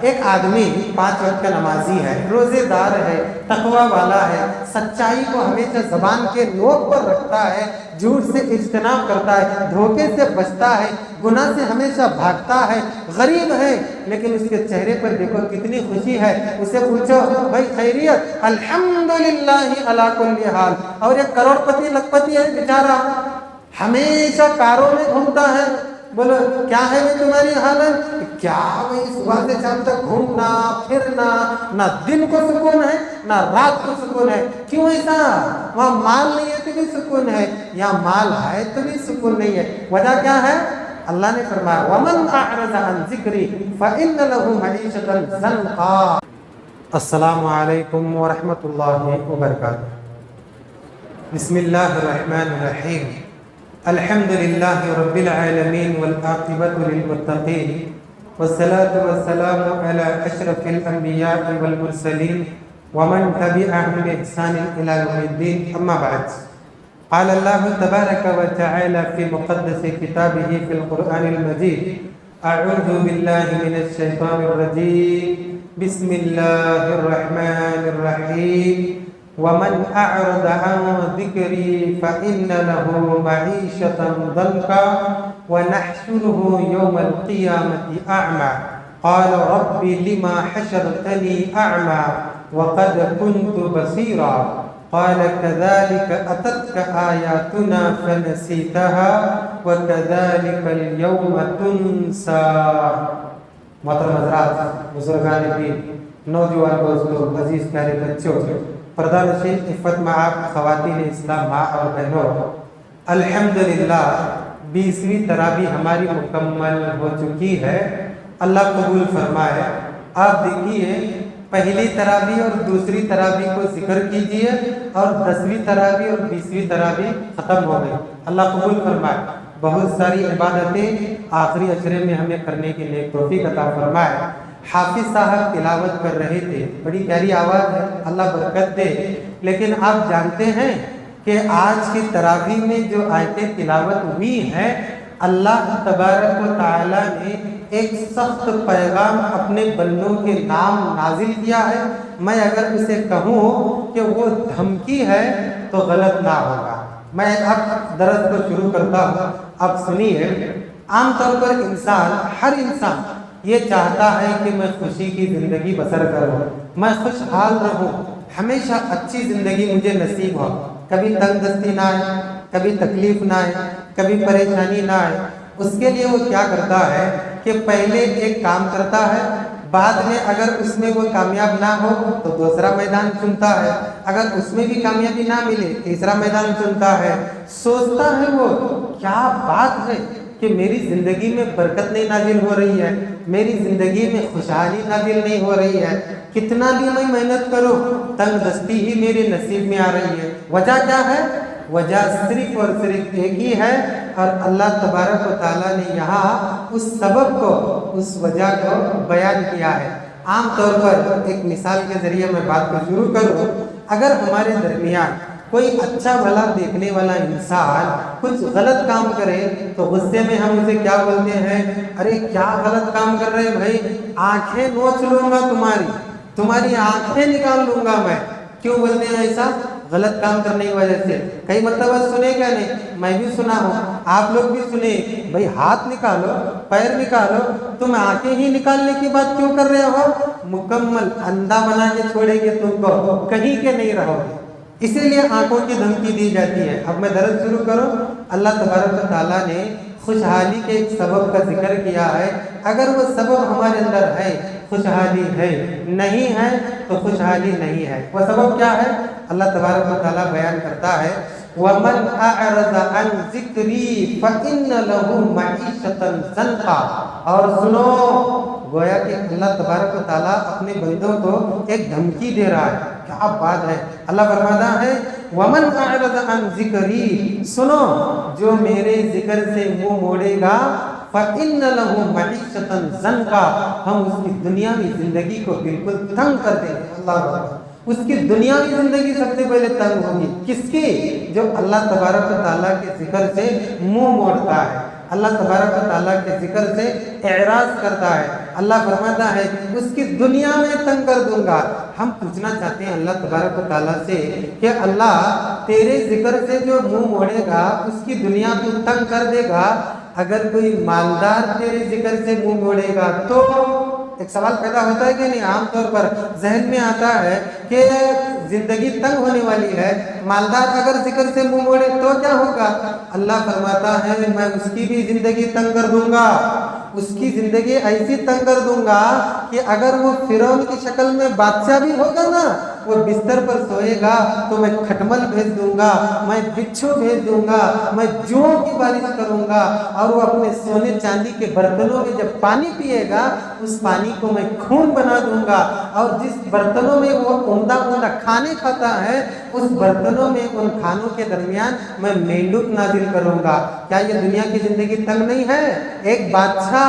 ایک آدمی 5 وقت کا نمازی ہے، روزے دار ہے، تقوی والا ہے، سچائی کو ہمیشہ زبان کے نوک پر رکھتا ہے، جھوٹ سے اجتناب کرتا ہے، دھوکے سے بچتا ہے، گناہ سے ہمیشہ بھاگتا ہے، غریب ہے لیکن اس کے چہرے پر دیکھو کتنی خوشی ہے۔ اسے پوچھو بھائی خیریت؟ الحمدللہ علی کل حال۔ اور ایک کروڑ پتی لکھ پتی ہے بیچارہ، ہمیشہ کاروں میں گھومتا ہے، بولو کیا ہے وہ تمہاری حالت؟ کیا بھائی صبح سے شام تک گھومنا پھرنا، نہ دن کو سکون ہے نہ رات کو سکون ہے۔ کیوں ایسا؟ وہاں مال نہیں ہے تو بھی سکون ہے، یہاں مال ہے تو بھی سکون نہیں ہے۔ وجہ کیا ہے؟ اللہ نے فرمایا وَمَنْ أَعْرَضَ عَنْ ذِكْرِي فَإِنَّ لَهُ مَعِيشَةً ضَنْكًا۔ السلام علیکم ورحمۃ اللہ وبرکاتہ۔ بسم اللہ الرحمن الرحیم۔ الحمد للہ رب العالمین والعاقبۃ للمتقین والصلاة والسلام علی اشرف الانبیاء والمرسلین ومن تبعهم بإحسان إلى يوم الدین، اما بعد۔ قال اللہ تبارک وتعالی فی مقدس کتابہ فی القرآن المجید، اعوذ باللہ من الشیطان الرجیم، بسم اللہ الرحمن الرحیم۔ ومن أعرض عن ذكري فإن له معيشة ضنكا ونحشره يوم القيامة أعمى قال رب لما حشرتني أعمى وقد كنت بصيرا قال كذلك أتتك آياتنا فنسيتها وكذلك اليوم تنسى۔ محترم حضرات، بزرگان دین، نوجوان دوستوں، عزیز پیارے بچوں، پردہ نشین عفت معاب خواتین اسلام، ماں اور بہنوں، الحمدللہ 20ویں تراویح ہماری مکمل ہو چکی ہے۔ اللہ قبول فرمائے۔ آپ دیکھیے پہلی تراویح اور دوسری تراویح کو ذکر کیجئے اور 10ویں تراویح اور 20ویں تراویح ختم ہو گئی۔ اللہ قبول فرمائے۔ بہت ساری عبادتیں آخری اشرے میں ہمیں کرنے کے لیے توفیق عطا فرمائے۔ حافظ صاحب تلاوت کر رہے تھے، بڑی پیاری آواز ہے، اللہ برکت دے، لیکن آپ جانتے ہیں کہ آج کی تراویح میں جو آیتیں تلاوت ہوئی ہیں، اللہ تبارک و تعالی نے ایک سخت پیغام اپنے بندوں کے نام نازل کیا ہے۔ میں اگر اسے کہوں کہ وہ دھمکی ہے تو غلط نہ ہوگا۔ میں اب درس کو شروع کرتا ہوں، اب سنیے۔ عام طور پر ہر انسان یہ چاہتا ہے کہ میں خوشی کی زندگی بسر کروں، میں خوشحال رہوں، ہمیشہ اچھی زندگی مجھے نصیب ہو، کبھی تنگ دستی نہ آئے، کبھی تکلیف نہ آئے، کبھی پریشانی نہ آئے۔ اس کے لیے وہ کیا کرتا ہے کہ پہلے ایک کام کرتا ہے، بعد میں اگر اس میں وہ کامیاب نہ ہو تو دوسرا میدان چنتا ہے، اگر اس میں بھی کامیابی نہ ملے تیسرا میدان چنتا ہے۔ سوچتا ہے وہ کیا بات ہے کہ میری زندگی میں برکت نہیں نازل ہو رہی ہے، میری زندگی میں خوشحالی نازل نہیں ہو رہی ہے، کتنا بھی میں محنت کروں تنگ دستی ہی میرے نصیب میں آ رہی ہے۔ وجہ کیا ہے؟ وجہ صرف اور صرف ایک ہی ہے، اور اللہ تبارک و تعالیٰ نے یہاں اس سبب کو، اس وجہ کو بیان کیا ہے۔ عام طور پر ایک مثال کے ذریعے میں بات کو شروع کروں۔ اگر ہمارے درمیان کوئی اچھا بھلا دیکھنے والا انسان کچھ غلط کام کرے تو غصے میں ہم اسے کیا بولتے ہیں؟ ارے کیا غلط کام کر رہے بھائی، آنکھیں نوچ لوں گا تمہاری آنکھیں نکال لوں گا میں۔ کیوں بولتے ہیں ایسا؟ غلط کام کرنے کی وجہ سے۔ کئی مرتبہ سنے کیا نہیں، میں بھی سنا ہوں، آپ لوگ بھی سنے، بھائی ہاتھ نکالو، پیر نکالو، تم آنکھیں ہی نکالنے کی بات کیوں کر رہے ہو؟ مکمل اندھا بنا کے چھوڑیں گے تم کو، کہیں کے نہیں رہو گے، اسی لیے آنکھوں کی دھمکی دی جاتی ہے۔ اب میں درس شروع کروں۔ اللہ تبارک و تعالیٰ نے خوشحالی کے ایک سبب کا ذکر کیا ہے۔ اگر وہ سبب ہمارے اندر ہے خوشحالی ہے، نہیں ہے تو خوشحالی نہیں ہے۔ وہ سبب کیا ہے؟ اللہ تبارک و تعالیٰ بیان کرتا ہے وَمَنْ أَعْرَضَ عَنْ ذِكْرِي فَإِنَّ لَهُ مَعِيشَةً ضَنْكًا۔ اور سنو، گویا کہ اللہ تبارک و تعالیٰ اپنے بندوں کو ایک دھمکی دے رہا ہے۔ کیا بات ہے! اللہ فرماتا ہے وَمَنْ أَعْرَضَ عَنْ ذِكْرِي، سنو جو میرے ذکر سے منہ موڑے گا، فَإِنَّ لَهُ مَعِيشَةً ضَنْكًا، ہم اس کی دنیاوی زندگی کو بالکل تنگ کر دیں گے۔ اللہ اکبر! اس کی دنیاوی زندگی سب سے پہلے تنگ ہوگی، کس کی؟ جو اللہ تبارک و تعالیٰ کے ذکر سے منہ موڑتا ہے، اللہ تبارک و تعالیٰ کے ذکر سے اعراض کرتا ہے۔ اللہ فرماتا ہے اس کی دنیا میں تنگ کر دوں گا۔ ہم پوچھنا چاہتے ہیں اللہ تبارک و تعالیٰ سے کہ اللہ تیرے ذکر سے جو منہ موڑے گا اس کی دنیا کو تنگ کر دے گا، اگر کوئی مالدار تیرے ذکر سے منہ موڑے گا تو ایک سوال پیدا ہوتا ہے کہ نہیں؟ عام طور پر ذہن میں آتا ہے کہ زندگی تنگ ہونے والی ہے، مالدار اگر ذکر سے منہ موڑے تو کیا ہوگا؟ اللہ فرماتا ہے میں اس کی بھی زندگی تنگ کر دوں گا، اس کی زندگی ایسی تنگ کر دوں گا کہ اگر وہ فرعون کی شکل میں بادشاہ بھی ہوگا نا، وہ بستر پر سوئے گا تو میں کھٹمل بھیج دوں گا، میں بچھو بھیج دوں گا، میں جوؤں کی بارش کروں گا، اور وہ اپنے سونے چاندی کے برتنوں میں جب پانی پیے گا اس پانی کو میں خون بنا دوں گا، اور جس برتنوں میں وہ عمدہ عمدہ کھانے کھاتا ہے اس برتنوں میں ان کھانوں کے درمیان میں مینڈک نازل کروں گا۔ کیا یہ دنیا کی زندگی تنگ نہیں ہے؟ ایک بادشاہ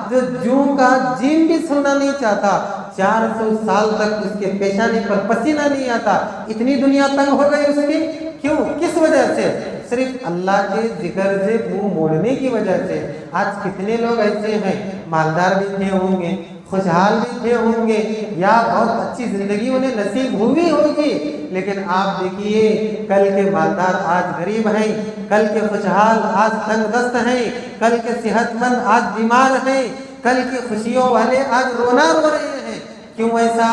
جو جوں کا جیم بھی سننا نہیں چاہتا، 400 سال تک اس کے پیشانی پر پسینہ نہیں آتا، اتنی دنیا تنگ ہو گئی اس کی، کیوں؟ کس وجہ سے؟ صرف اللہ کے ذکر سے منہ موڑنے کی وجہ سے۔ آج کتنے لوگ ایسے ہیں مالدار بھی تھے ہوں گے، خوشحال بھی تھے ہوں گے، یا بہت اچھی زندگی انہیں نصیب ہوئی ہوگی، لیکن آپ دیکھیے کل کے مالدار آج غریب ہیں، کل کے خوشحال آج تنگ دست ہیں، کل کے صحت مند آج بیمار ہیں، کل کے خوشیوں والے آج رونا رو رہے ہیں۔ کیوں ایسا؟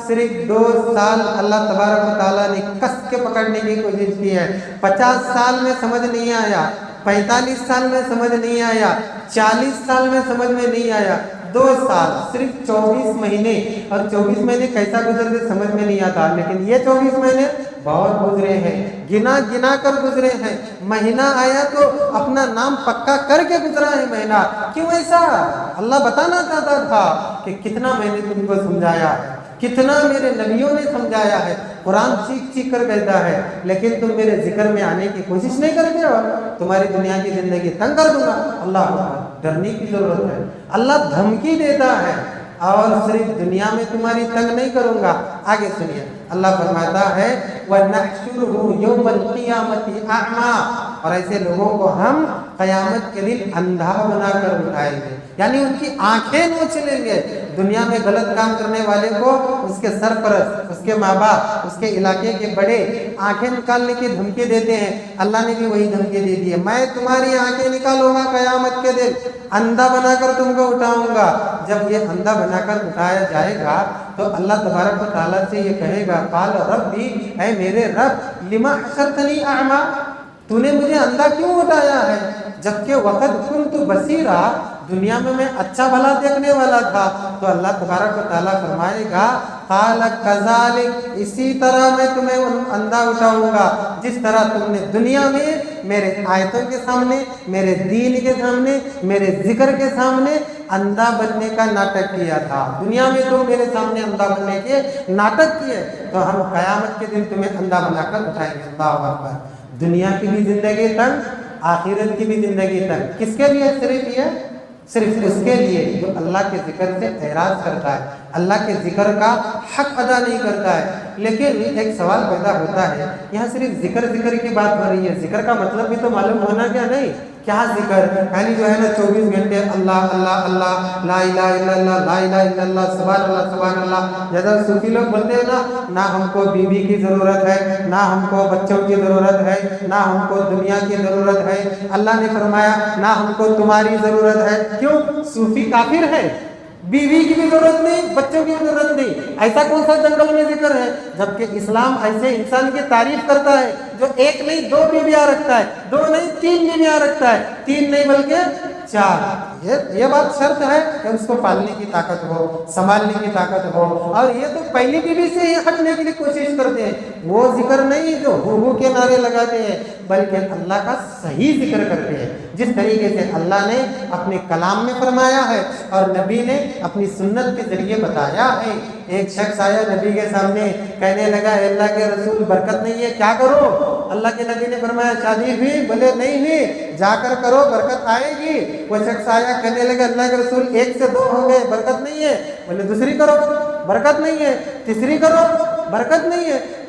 صرف 2 سال اللہ تبارک و تعالیٰ نے کس کے پکڑنے کی کوشش کی ہے۔ 50 سال میں سمجھ نہیں آیا، 45 سال میں سمجھ نہیں آیا، 40 سال میں سمجھ میں نہیں آیا، 2 سال صرف 24 مہینے، اور 24 مہینے کیسا گزر گئے سمجھ میں نہیں آتا، لیکن یہ 24 مہینے بہت گزرے ہیں، گنا گنا کر گزرے ہیں۔ مہینہ آیا تو اپنا نام پکا کر کے گزرا ہے مہینہ۔ کیوں ایسا؟ اللہ بتانا چاہتا تھا کہ کتنا میں نے تم کو سمجھایا ہے، کتنا میرے نبیوں نے سمجھایا ہے، قرآن چیخ چیخ کر کہتا ہے، لیکن تم میرے ذکر میں آنے کی کوشش نہیں کرتے ہو، تمہاری دنیا کی زندگی تنگ کر دوں گا۔ اللہ کو ڈرنے کی ضرورت ہے۔ اللہ دھمکی دیتا ہے، اور صرف دنیا میں تمہاری تنگ نہیں کروں گا۔ آگے سنیے، اللہ فرماتا ہے وَنَحْشُرُهُ يَوْمَ الْقِيَامَةِ أَعْمَى، اور ایسے لوگوں کو ہم قیامت کے دن اندھا بنا کر اٹھائیں گے، یعنی ان کی آنکھیں نوچ لیں گے۔ دنیا میں غلط کام کرنے والے کو اس کے سرپرست، اس کے ماں باپ، اس کے علاقے کے بڑے آنکھیں نکالنے کی دھمکی دیتے ہیں، اللہ نے بھی وہی دھمکی دے دی ہے، میں تمہاری آنکھیں نکالوں گا قیامت کے دن، اندھا بنا کر تم کو اٹھاؤں گا۔ جب یہ اندھا بنا کر اٹھایا جائے گا تو اللہ تبارک و تعالیٰ سے یہ کہے گا قال ربی، اے میرے رب، لما حشرتنی اعمیٰ، تو نے مجھے اندھا کیوں اٹھایا ہے، جبکہ وقت کنت بصیرا، دنیا میں اچھا بھلا دیکھنے والا تھا۔ تو اللہ تبارک و تعالیٰ فرمائے گا قال کذالک، اسی طرح میں تمہیں اندھا اٹھاؤں گا جس طرح تم نے دنیا میں میرے آیتوں کے سامنے، میرے دین کے سامنے، میرے ذکر کے سامنے اندھا بننے کا ناٹک کیا تھا۔ دنیا میں تو میرے سامنے اندھا بننے کے ناٹک کیے، تو ہم قیامت کے دن تمہیں اندھا بنا کر اٹھائیں گے۔ اللہ اکبر۔ دنیا کی بھی زندگی تنگ، آخرت کی بھی زندگی تنگ، کس کے لیے؟ صرف اس کے لیے جو اللہ کے ذکر سے اعراض کرتا ہے، اللہ کے ذکر کا حق ادا نہیں کرتا ہے۔ لیکن ایک سوال پیدا ہوتا ہے، یہاں صرف ذکر کی بات ہو رہی ہے، ذکر کا مطلب بھی تو معلوم ہونا کیا نہیں؟ کیا ذکر؟ یعنی جو ہے نا 24 گھنٹے اللہ اللہ اللہ، لا الہ الا اللہ، لا الہ الا اللہ، سبحان اللہ سبحان اللہ، جیسا صوفی لوگ بولتے ہیں نا، نہ ہم کو بیوی کی ضرورت ہے، نہ ہم کو بچوں کی ضرورت ہے، نہ ہم کو دنیا کی ضرورت ہے، اللہ نے فرمایا نہ ہم کو تمہاری ضرورت ہے۔ کیوں؟ صوفی کافر ہے، بیوی کی بھی ضرورت نہیں، بچوں کی بھی ضرورت نہیں، ایسا کون سا جنگل میں ذکر ہے؟ جبکہ اسلام ایسے انسان کی تعریف کرتا ہے جو 1 نہیں 2 بیویاں رکھتا ہے، 2 نہیں 3 بیویاں رکھتا ہے، 3 نہیں بلکہ 4۔ یہ بات شرط ہے کہ اس کو پالنے کی طاقت ہو، سنبھالنے کی طاقت ہو، اور یہ تو پہلی بیوی سے ہی ہٹنے کے لیے کوشش کرتے ہیں۔ وہ ذکر نہیں جو ہو کے نعرے لگاتے ہیں، بلکہ اللہ کا صحیح ذکر کرتے ہیں، جس طریقے سے اللہ نے اپنے کلام میں فرمایا ہے اور نبی نے اپنی سنت کے ذریعے بتایا ہے۔ ایک شخص آیا نبی کے سامنے، کہنے لگا اے اللہ کے رسول برکت نہیں ہے، کیا کرو؟ اللہ کے نبی نے فرمایا شادی ہوئی؟ بولے نہیں ہوئی، جا کر کرو برکت آئے گی۔ وہ شخص آیا کہنے لگا اللہ کے رسول 1 سے 2 ہو گئے، برکت نہیں ہے، بولے دوسری کرو، برکت نہیں ہے، تیسری کرو، برکت نہیں ہے،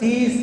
30